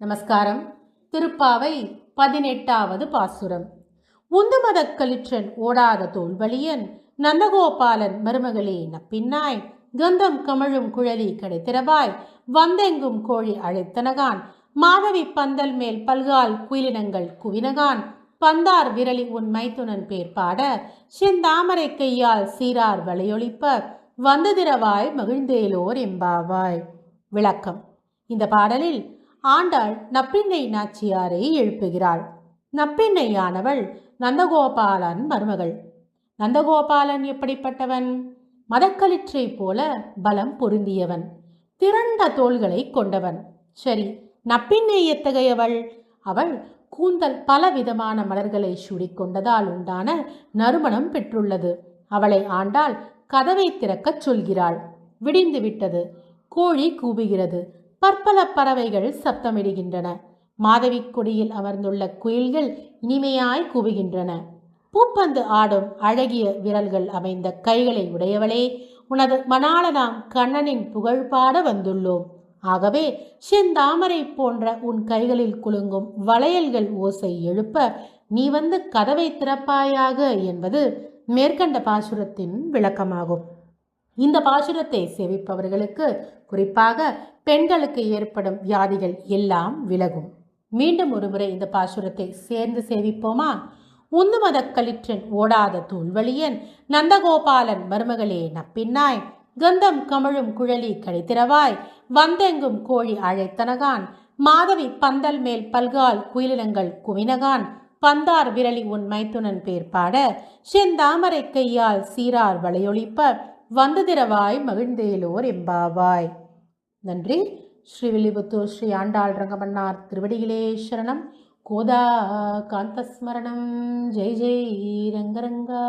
நமஸ்காரம். திருப்பாவை 18வது பாசுரம். உந்துமதக் களிற்றன் ஓடாத தோல்வலியன் நந்தகோபாலன் மருமகளே நப்பின்னாய் கந்தம் கமழும் குழலி கிடைத்திரவாய் வந்தெங்கும் கோழி அழைத்தனகான் மாதவி பந்தல் மேல் பல்கால் குயிலினங்கள் குவினகான் பந்தார் விரலி உன் மைத்துனன் பேர் பாட செந்தாமரை கையால் சீரார் வளையொழிப்ப வந்துதிரவாய் மகிழ்ந்தேலோர் எம்பாவாய். விளக்கம். இந்த பாடலில் ஆண்டாள் நப்பிண்ணை நாச்சியாரை எழுப்புகிறாள். நப்பிண்ணையானவள் நந்தகோபாலன் மருமகள். நந்தகோபாலன் எப்படிப்பட்டவன்? மதக்களிற்றை போல பலம் பொருந்தியவன், திரண்ட தோள்களை கொண்டவன். சரி, நப்பிண்ணை எத்தகையவள்? அவள் கூந்தல் பல விதமான மலர்களை சூடிக்கொண்டதால் உண்டான நறுமணம் பெற்றுள்ளது. அவளை ஆண்டாள் கதவை திறக்கச் சொல்கிறாள். விடிந்து விட்டது. கோழி கூவுகிறது. பற்பல பறவைகள் சப்தமிடுகின்றன. மாதவி கொடியில் அமர்ந்துள்ள குயில்கள் இனிமையாய் கூவுகின்றன. பூப்பந்து ஆடும் அழகிய விரல்கள் அமைந்த கைகளை உடையவளே, உனது மணாளனாம் கண்ணனின் புகழ் பாட வந்துள்ளோம். ஆகவே செந்தாமரை போன்ற உன் கைகளில் குலுங்கும் வளையல்கள் ஓசை எழுப்ப நீ வந்து கதவை திறப்பாயாக என்பது மேற்கண்ட பாசுரத்தின் விளக்கமாகும். இந்த பாசுரத்தை சேவிப்பவர்களுக்கு, குறிப்பாக பெண்களுக்கு ஏற்படும் வியாதிகள் எல்லாம் விலகும். மீண்டும் ஒருமுறை இந்த பாசுரத்தை சேர்ந்து சேவிப்போமா? உந்துமதக் களிற்றன் ஓடாத தோல்வலியன் நந்தகோபாலன் மருமகளே நப்பின்னாய் கந்தம் கமழும் குழலி கிடைத்திரவாய் வந்தெங்கும் கோழி அழைத்தனகான் மாதவி பந்தல் மேல் பல்கால் குயிலினங்கள் குவினகான் பந்தார் விரலி உன் மைத்துனன் பேர் பாட செந்தாமரை கையால் சீரார் வளையொழிப்ப வந்துதிரவாய் மகிழ்ந்தேலோர் எம்பாவாய். நன்றி. ஸ்ரீவில்லிபுத்தூர் ஸ்ரீ ஆண்டாள் ரங்கமன்னார் திருவடிகளே சரணம். கோதா காந்தஸ்மரணம். ஜெய் ஜெய் ரங்கரங்கா.